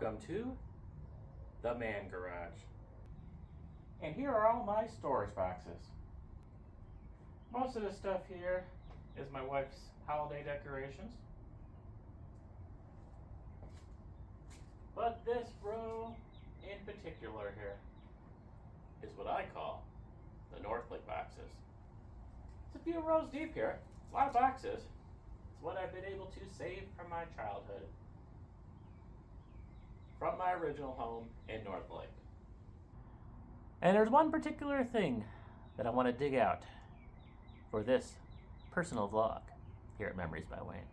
Welcome to the Man Garage. And here are all my storage boxes. Most of the stuff here is my wife's holiday decorations. But this row in particular here is what I call the Northlake boxes. It's a few rows deep here, a lot of boxes. It's what I've been able to save from my childhood, from my original home in Northlake. And there's one particular thing that I want to dig out for this personal vlog here at Memories by Wayne.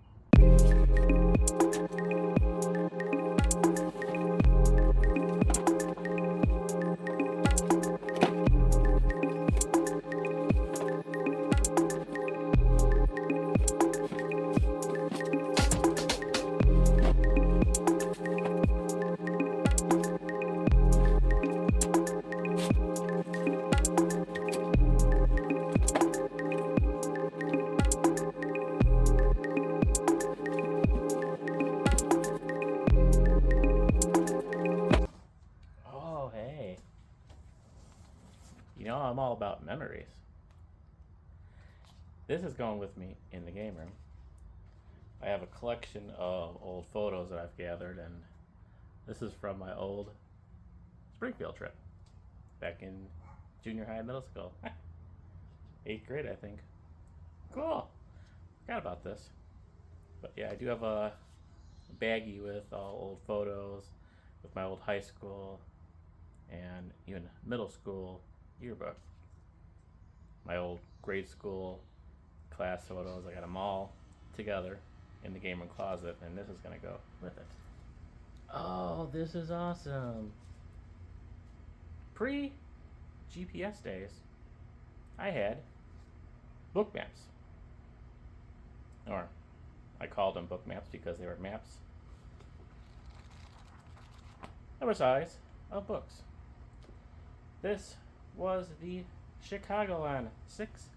I'm all about memories. This is going with me in the game room. I have a collection of old photos that I've gathered, and this is from my old Springfield trip back in junior high and middle school. 8th grade, I think. Cool. Forgot about this. But yeah, I do have a baggie with all old photos with my old high school and even middle school yearbook. My old grade school class photos, I got them all together in the game room closet, and this is gonna go with it. Oh, this is awesome. Pre-GPS days, I had book maps. Or I called them book maps because they were maps that were size of books. This was the Chicagoland 6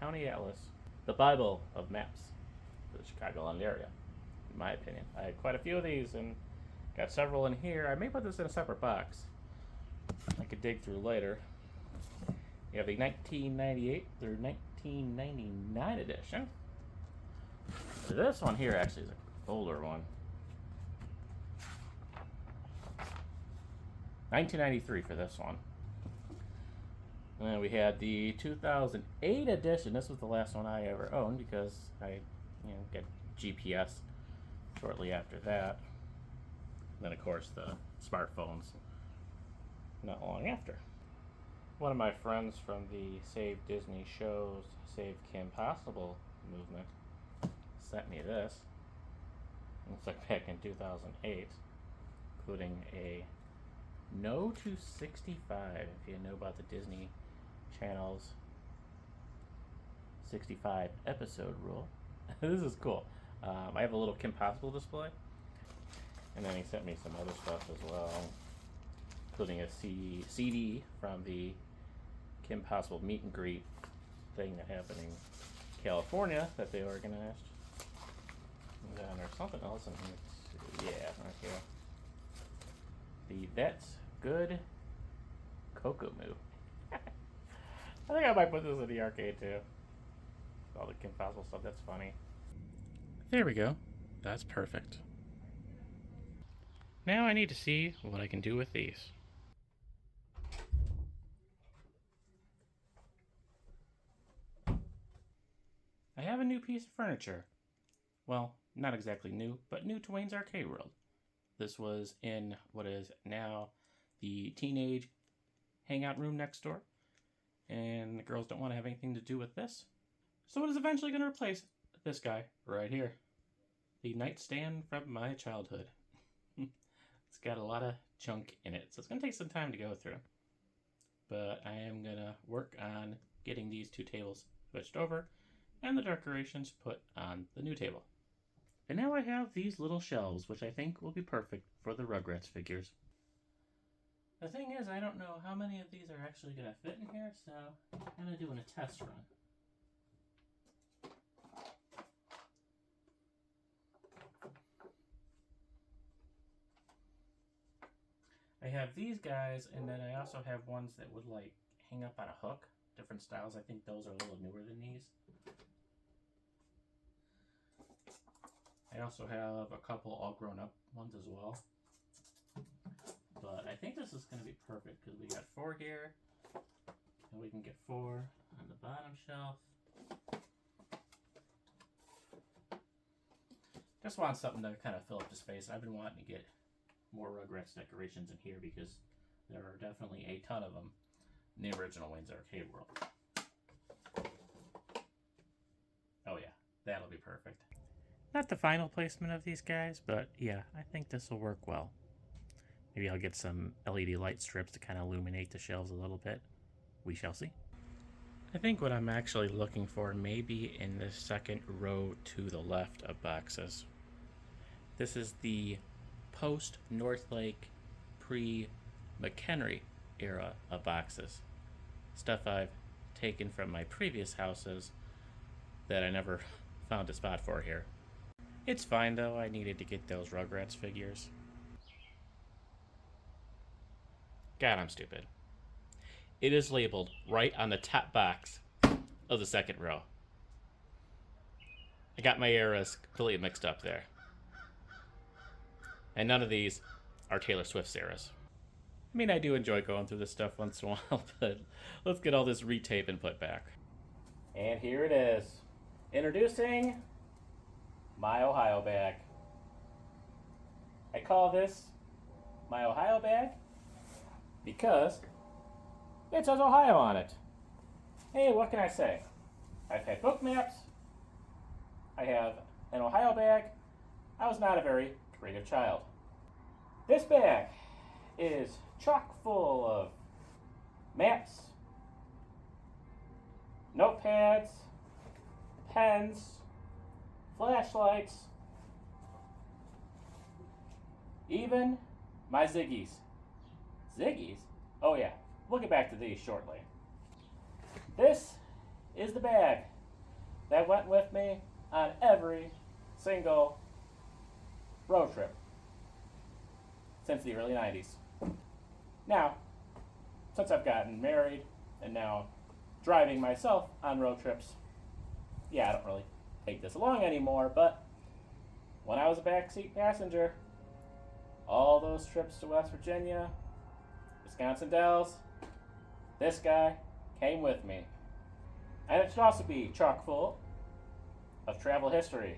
County Atlas, the Bible of maps for the Chicagoland area, in my opinion. I had quite a few of these and got several in here. I may put this in a separate box I could dig through later. You have the 1998 through 1999 edition. This one here actually is an older one. 1993 for this one. And then we had the 2008 edition. This was the last one I ever owned because I got GPS shortly after that. And then of course the smartphones not long after. One of my friends from the Save Disney Shows, Save Kim Possible movement sent me this. It's like back in 2008, including a No to 65, if you know about the Disney Channel's 65 episode rule. This is cool. I have a little Kim Possible display, and then he sent me some other stuff as well, including a CD from the Kim Possible meet and greet thing that happened in California that they organized. And then there's something else in here. Yeah, right here. The That's Good Kokomo. I think I might put this in the arcade too. All the Kim Possible stuff, that's funny. There we go. That's perfect. Now I need to see what I can do with these. I have a new piece of furniture. Well, not exactly new, but new to Wayne's Arcade World. This was in what is now the teenage hangout room next door, and the girls don't want to have anything to do with this. So it is eventually going to replace this guy right here. The nightstand from my childhood. It's got a lot of junk in it, so it's going to take some time to go through. But I am going to work on getting these two tables switched over and the decorations put on the new table. And now I have these little shelves, which I think will be perfect for the Rugrats figures. The thing is, I don't know how many of these are actually going to fit in here, so I'm going to do a test run. have these guys, and then I also have ones that would like hang up on a hook. Different styles. I think those are a little newer than these. I also have a couple all grown up ones as well. But I think this is going to be perfect because we got 4 here. And we can get 4 on the bottom shelf. Just want something to kind of fill up the space. I've been wanting to get more Rugrats decorations in here because there are definitely a ton of them in the original Wayne's Arcade World. Oh yeah, that'll be perfect. Not the final placement of these guys, but yeah, I think this will work well. Maybe I'll get some LED light strips to kind of illuminate the shelves a little bit. We shall see. I think what I'm actually looking for may be in the second row to the left of boxes. This is the post North Lake, pre-McHenry era of boxes. Stuff I've taken from my previous houses that I never found a spot for here. It's fine though, I needed to get those Rugrats figures. God, I'm stupid. It is labeled right on the top box of the second row. I got my eras completely mixed up there. And none of these are Taylor Swift's eras. I mean, I do enjoy going through this stuff once in a while, but let's get all this retape and put back. And here it is. Introducing my Ohio bag. I call this my Ohio bag because it says Ohio on it. Hey, what can I say? I've had book maps. I have an Ohio bag. I was not a very creative child. This bag is chock full of maps, notepads, pens, flashlights, even my Ziggies. Ziggies? Oh yeah, we'll get back to these shortly. This is the bag that went with me on every single road trip since the early 90s. Now, since I've gotten married and now driving myself on road trips, yeah, I don't really take this along anymore, but when I was a backseat passenger, all those trips to West Virginia, Wisconsin Dells, this guy came with me. And it should also be chock full of travel history.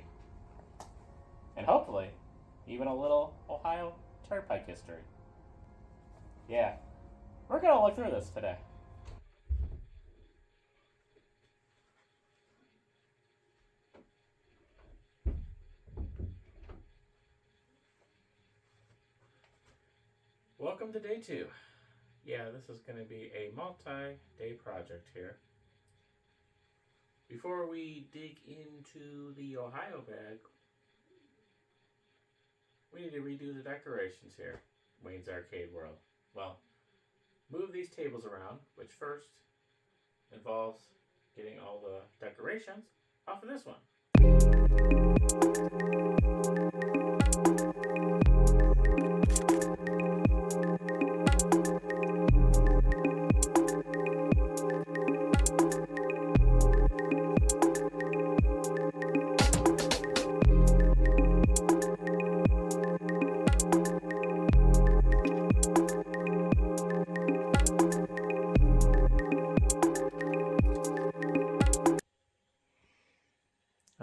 And hopefully, even a little Ohio Turnpike history. Yeah, we're going to look through this today. Welcome to day 2. Yeah, this is going to be a multi-day project here. Before we dig into the Ohio bag, we need to redo the decorations here. Wayne's Arcade World. Well, move these tables around, which first involves getting all the decorations off of this one.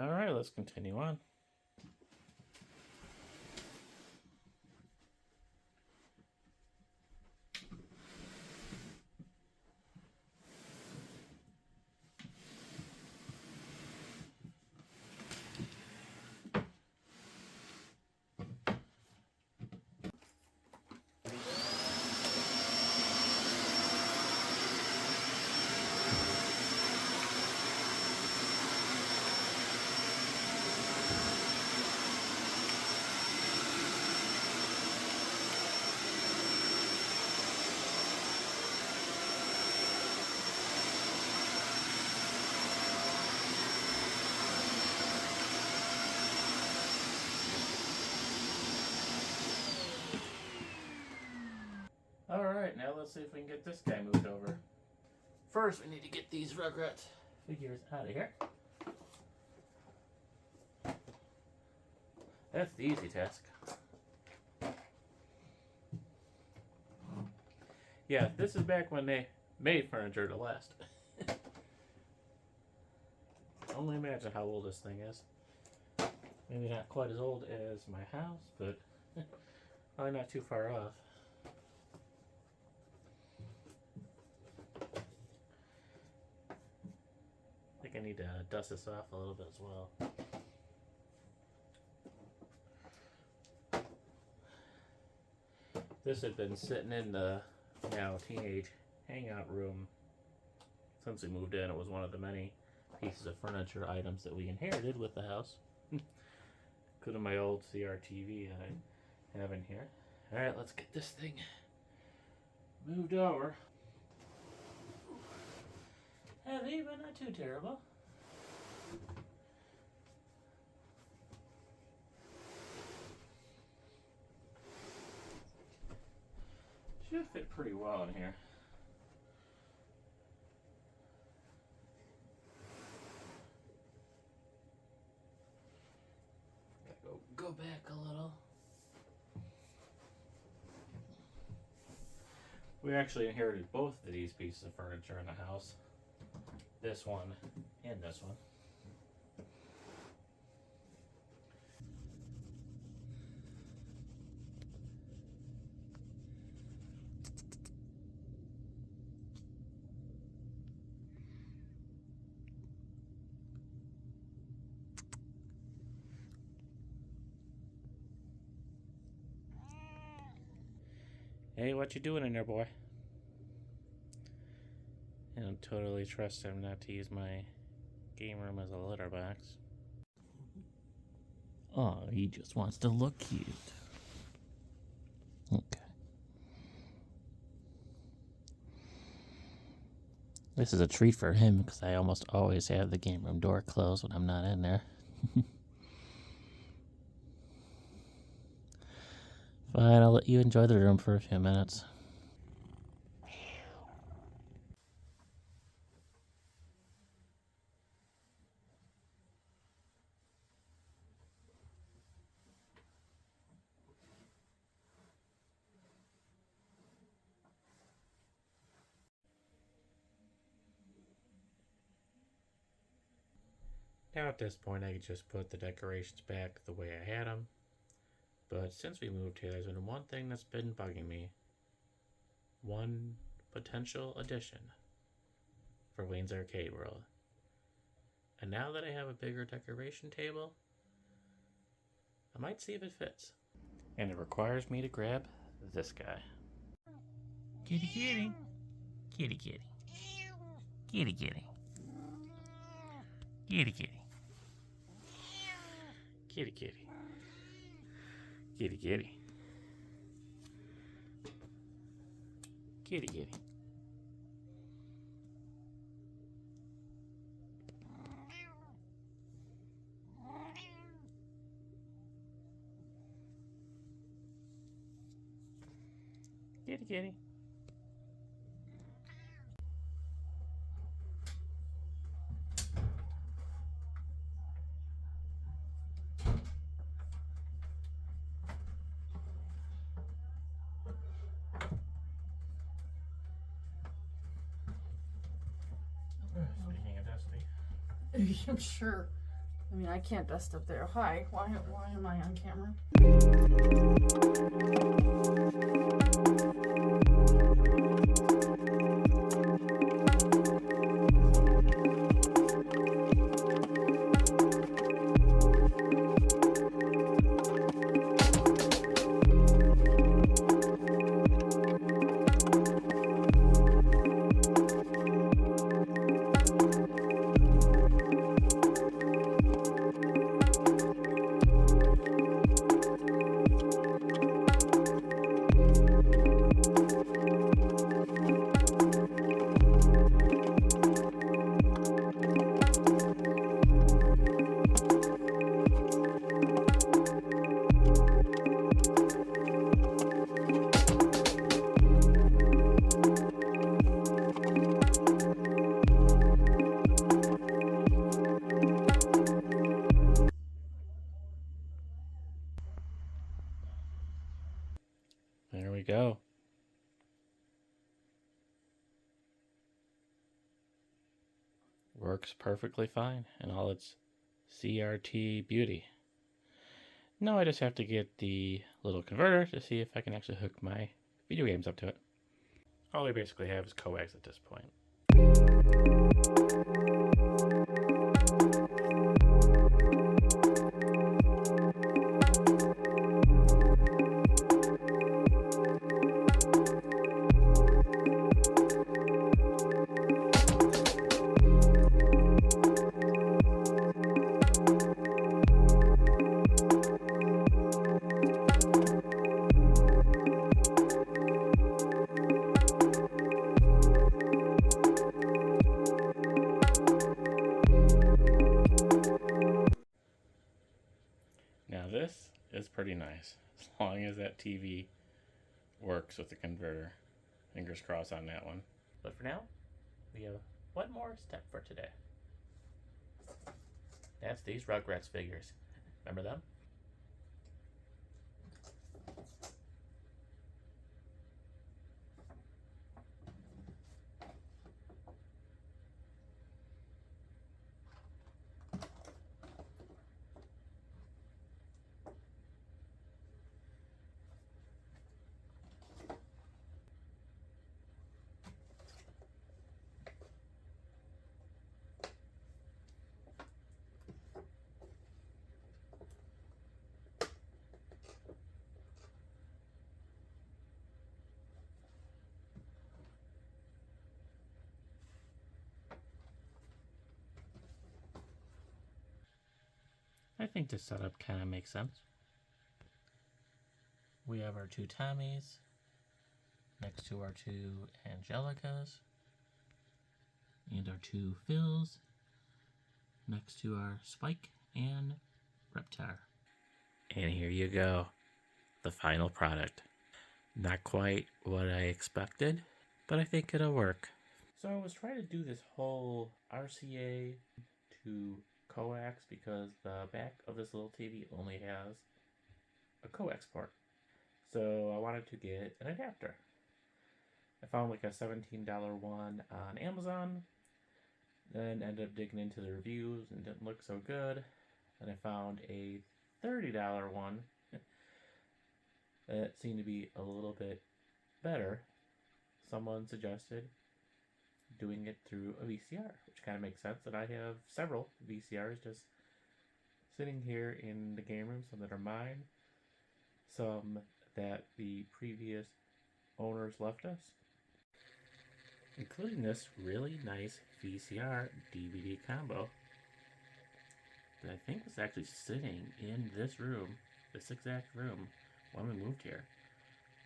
Alright, let's continue on. Alright, now let's see if we can get this guy moved over. First, we need to get these Rugrats figures out of here. That's the easy task. Yeah, this is back when they made furniture to last. Only imagine how old this thing is. Maybe not quite as old as my house, but probably not too far off. I think I need to dust this off a little bit as well. This had been sitting in the now teenage hangout room since we moved in. It was one of the many pieces of furniture items that we inherited with the house. Including my old CRTV that I have in here. Alright, let's get this thing moved over. Heavy, but not too terrible. Should fit pretty well in here. Go back a little. We actually inherited both of these pieces of furniture in the house. This one and this one. Hey, what you doing in there, boy? I don't totally trust him not to use my game room as a litter box. Oh, he just wants to look cute. Okay. This is a treat for him because I almost always have the game room door closed when I'm not in there. Fine, I'll let you enjoy the room for a few minutes. Now at this point I could just put the decorations back the way I had them. But since we moved here, there's been one thing that's been bugging me. One potential addition for Wayne's Arcade World. And now that I have a bigger decoration table, I might see if it fits. And it requires me to grab this guy. Kitty kitty. Kitty kitty. Kitty kitty. Kitty kitty. Kitty kitty. Kitty kitty. Kitty kitty. Kitty kitty. Speaking of dusty. I'm sure. I mean, I can't dust up there. Hi, why am I on camera? works perfectly fine in all its CRT beauty. Now I just have to get the little converter to see if I can actually hook my video games up to it. All we basically have is coax at this point. Now this is pretty nice, as long as that TV works with the converter. Fingers crossed on that one. But for now, we have one more step for today. That's these Rugrats figures. Remember them? I think this setup kind of makes sense. We have our two Tommies next to our two Angelicas and our two Phils next to our Spike and Reptar. And here you go, the final product. Not quite what I expected, but I think it'll work. So I was trying to do this whole RCA to coax because the back of this little TV only has a coax port. So I wanted to get an adapter. I found like a $17 one on Amazon, then ended up digging into the reviews and didn't look so good. Then I found a $30 one that seemed to be a little bit better. Someone suggested doing it through a VCR, which kind of makes sense. And I have several VCRs just sitting here in the game room, some that are mine, some that the previous owners left us, including this really nice VCR DVD combo that I think was actually sitting in this room, this exact room, when we moved here,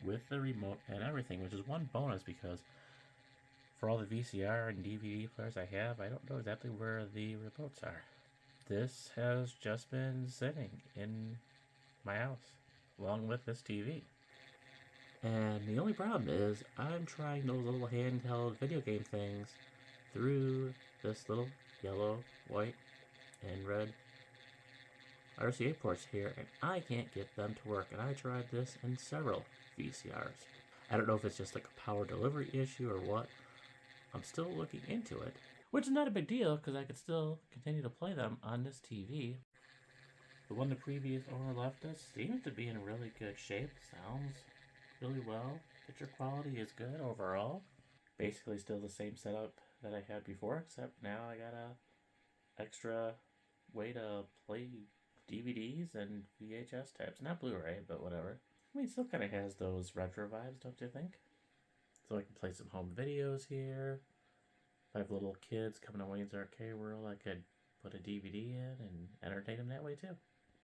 with the remote and everything, which is one bonus because for all the VCR and DVD players I have, I don't know exactly where the remotes are. This has just been sitting in my house, along with this TV. And the only problem is I'm trying those little handheld video game things through this little yellow, white, and red RCA ports here, and I can't get them to work. And I tried this in several VCRs. I don't know if it's just like a power delivery issue or what. I'm still looking into it, which is not a big deal because I could still continue to play them on this TV. The one the previous owner left us seems to be in really good shape. Sounds really well. Picture quality is good overall. Basically still the same setup that I had before, except now I got a extra way to play DVDs and VHS tapes. Not Blu-ray, but whatever. I mean, it still kind of has those retro vibes, don't you think? So I can play some home videos here. If I have little kids coming to Wayne's Arcade World, I could put a DVD in and entertain them that way too.